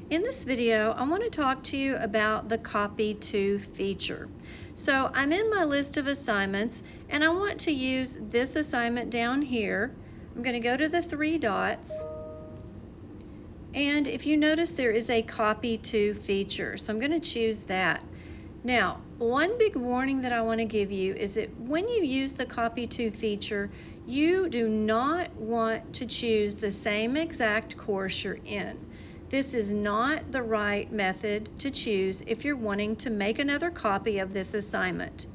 In this video, I want to talk to you about the Copy To feature. So I'm in my list of assignments and I want to use this assignment down here. I'm going to go to the three dots, and if you notice there is a Copy To feature, so I'm going to choose that. Now, one big warning that I want to give you is that when you use the Copy To feature, you do not want to choose the same exact course you're in. This is not the right method to choose if you're wanting to make another copy of this assignment.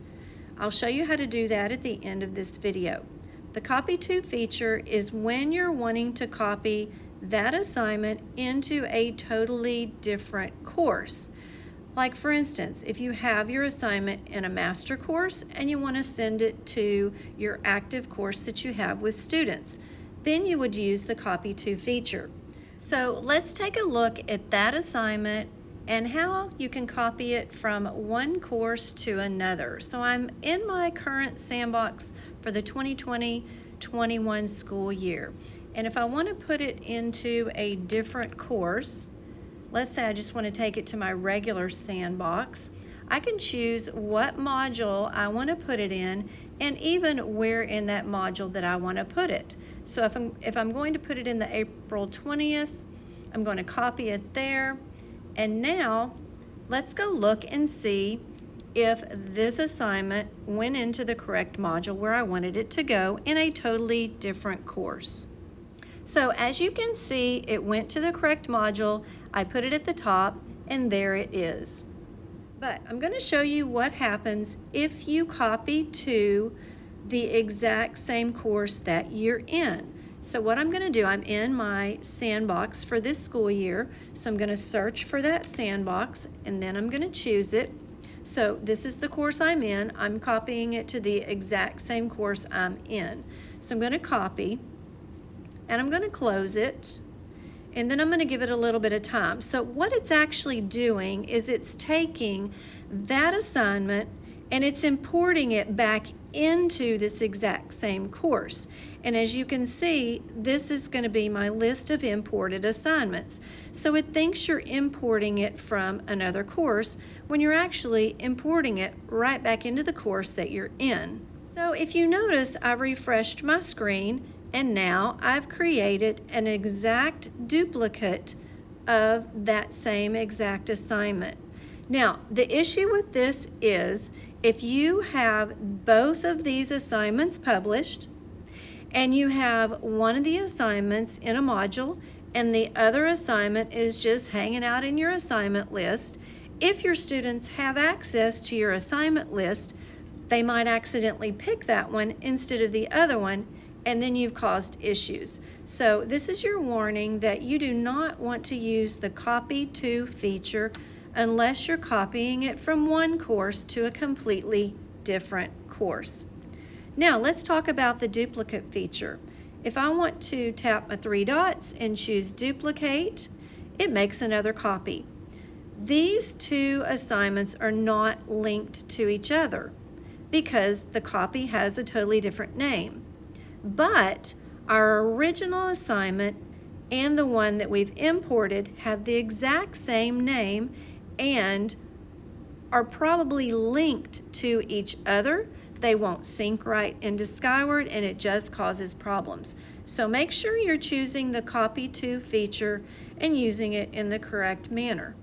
I'll show you how to do that at the end of this video. The Copy To feature is when you're wanting to copy that assignment into a totally different course. Like for instance, if you have your assignment in a master course and you want to send it to your active course that you have with students, then you would use the Copy To feature. So let's take a look at that assignment and how you can copy it from one course to another. So I'm in my current sandbox for the 2020-21 school year. And if I want to put it into a different course, let's say I just want to take it to my regular sandbox, I can choose what module I want to put it in and even where in that module that I want to put it. So if I'm going to put it in the April 20th, I'm going to copy it there. And now let's go look and see if this assignment went into the correct module where I wanted it to go in a totally different course. So as you can see, it went to the correct module. I put it at the top and there it is. But I'm going to show you what happens if you copy to the exact same course that you're in. So what I'm going to do, I'm in my sandbox for this school year, so I'm going to search for that sandbox and then I'm going to choose it. So this is the course I'm in. I'm copying it to the exact same course I'm in. So I'm going to copy and I'm going to close it. And then I'm going to give it a little bit of time. So what it's actually doing is it's taking that assignment and it's importing it back into this exact same course. And as you can see, this is going to be my list of imported assignments. So it thinks you're importing it from another course when you're actually importing it right back into the course that you're in. So if you notice, I've refreshed my screen and now I've created an exact duplicate of that same exact assignment. Now, the issue with this is if you have both of these assignments published and you have one of the assignments in a module and the other assignment is just hanging out in your assignment list, if your students have access to your assignment list, they might accidentally pick that one instead of the other one, and then you've caused issues. So this is your warning that you do not want to use the Copy To feature unless you're copying it from one course to a completely different course. Now let's talk about the duplicate feature. If I want to tap my three dots and choose duplicate, it makes another copy. These two assignments are not linked to each other because the copy has a totally different name. But our original assignment and the one that we've imported have the exact same name and are probably linked to each other. They won't sync right into Skyward and it just causes problems. So make sure you're choosing the Copy To feature and using it in the correct manner.